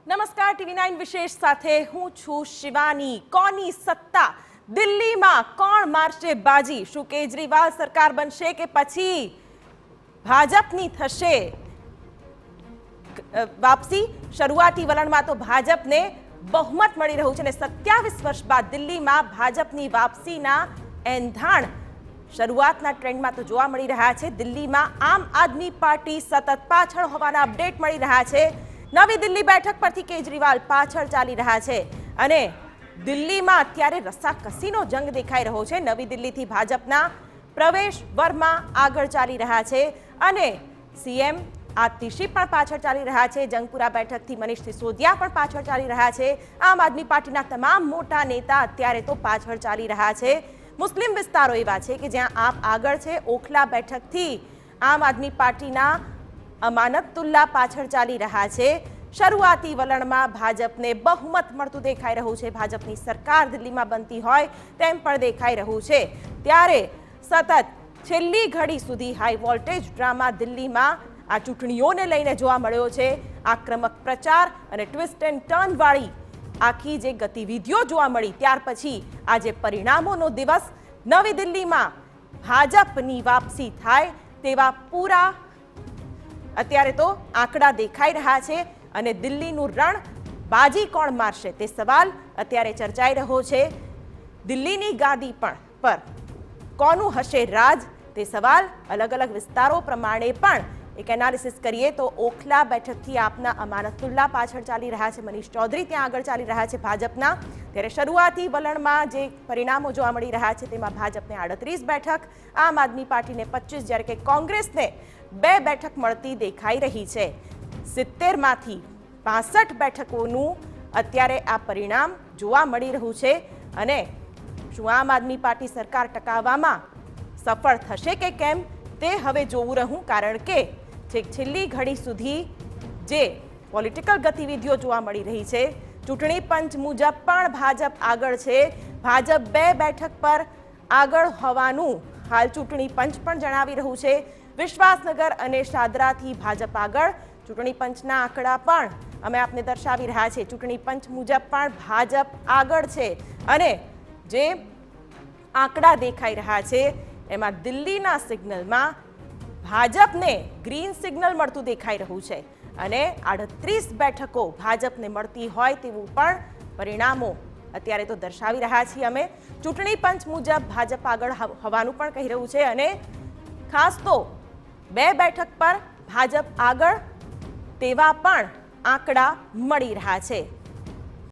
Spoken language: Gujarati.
નમસ્કાર TV9 વિશેષ સાથે હું છું શિવાની। કોની સત્તા દિલ્હીમાં? કોણ મારશે બાજી? શું કેજરીવાલ સરકાર બનશે કે પછી ભાજપની થશે વાપસી? શરૂઆતી વલણમાં તો ભાજપને બહુમત મળી રહ્યું છે અને 27 વર્ષ બાદ દિલ્હીમાં ભાજપની વાપસીના એંધાણ શરૂઆતના ટ્રેન્ડમાં તો જોવા મળી રહ્યા છે। દિલ્હીમાં આમ આદમી પાર્ટી સતત પાછળ હોવાના અપડેટ મળી રહ્યા છે। નવી દિલ્હી બેઠક પરથી કેજરીવાલ પાછળ ચાલી રહ્યા છે અને દિલ્હીમાં અત્યારે રસ્સાકસીનો જંગ દેખાઈ રહ્યો છે। નવી દિલ્હીથી ભાજપના પ્રવેશ વર્મા આગળ ચાલી રહ્યા છે અને સીએમ આતિશી પણ પાછળ ચાલી રહ્યા છે। જંગપુરા બેઠકથી મનીષ સિસોદિયા પણ પાછળ ચાલી રહ્યા છે। આમ આદમી પાર્ટીના તમામ મોટા નેતા અત્યારે તો પાછળ ચાલી રહ્યા છે। મુસ્લિમ વિસ્તારો એવા છે કે જ્યાં આપ આગળ છે। ઓખલા બેઠકથી આમ આદમી પાર્ટીના અમાનતુલ્લા પાછળ ચાલી રહ્યા છે। શરૂઆતી વલણમાં ભાજપને બહુમત મળતું દેખાઈ રહ્યું છે। ભાજપની સરકાર દિલ્હીમાં બનતી હોય તેમ પણ દેખાઈ રહ્યું છે। ત્યારે સતત છેલ્લી ઘડી સુધી હાઈ વોલ્ટેજ ડ્રામા દિલ્હીમાં આ ચૂંટણીઓને લઈને જોવા મળ્યો છે। આક્રમક પ્રચાર અને ટ્વિસ્ટ એન્ડ ટર્ન વાળી આખી જે ગતિવિધિઓ જોવા મળી ત્યાર પછી આજે પરિણામોનો દિવસ નવી દિલ્હીમાં ભાજપની વાપસી થાય તેવા પૂરા અત્યારે તો આંકડા દેખાઈ રહ્યા છે અને દિલ્હીનું રણ બાજી કોણ મારશે તે સવાલ અત્યારે ચર્ચાઈ રહ્યો છે। દિલ્હીની ગાદી પર કોનું હશે રાજ તે સવાલ અલગ અલગ વિસ્તારો પ્રમાણે પણ એક એનાલિસિસ કરીએ તો ઓખલા બેઠકથી આપના અમાનતુલ્લા પાછળ ચાલી રહ્યા છે। મનીષ ચૌધરી ત્યાં આગળ ચાલી રહ્યા છે ભાજપના। ત્યારે શરૂઆતી વલણમાં જે પરિણામો જોવા મળી રહ્યા છે તેમાં ભાજપને 38 બેઠક, આમ આદમી પાર્ટીને 25 જ્યારે કે કોંગ્રેસને 2 બેઠક મળતી દેખાઈ રહી છે। 70માંથી 65 બેઠકોનું અત્યારે આ પરિણામ જોવા મળી રહ્યું છે અને શું આમ આદમી પાર્ટી સરકાર ટકાવવામાં સફળ થશે કે કેમ તે હવે જોવું રહ્યું, કારણ કે છેલ્લી ઘડી સુધી જે પોલિટિકલ ગતિવિધિઓ જોવા મળી રહી છે ચૂંટણી પંચ મુજબ પણ ભાજપ આગળ છે। ભાજપ 2 બેઠક પર આગળ હોવાનું હાલ ચૂંટણી પંચ પણ જણાવી રહ્યું છે। વિશ્વાસનગર અને શાદરાથી ભાજપ આગળ, ચૂંટણી પંચના આંકડા પણ અમે આપને દર્શાવી રહ્યા છે। ચૂંટણી પંચ મુજબ પણ ભાજપ આગળ છે અને જે આંકડા દેખાઈ રહ્યા છે એમાં દિલ્હીના સિગ્નલમાં ભાજપને ગ્રીન સિગ્નલ મળતું દેખાઈ રહ્યું છે અને 38 બેઠકો ભાજપને મળતી હોય તેવું પણ પરિણામો અત્યારે તો દર્શાવી રહ્યા છીએ અમે। ચૂંટણી પંચ મુજબ ભાજપ આગળ હોવાનું પણ કહી રહ્યું છે અને ખાસ તો 2 બેઠક પર ભાજપ આગળ તેવા પણ આંકડા મળી રહ્યા છે।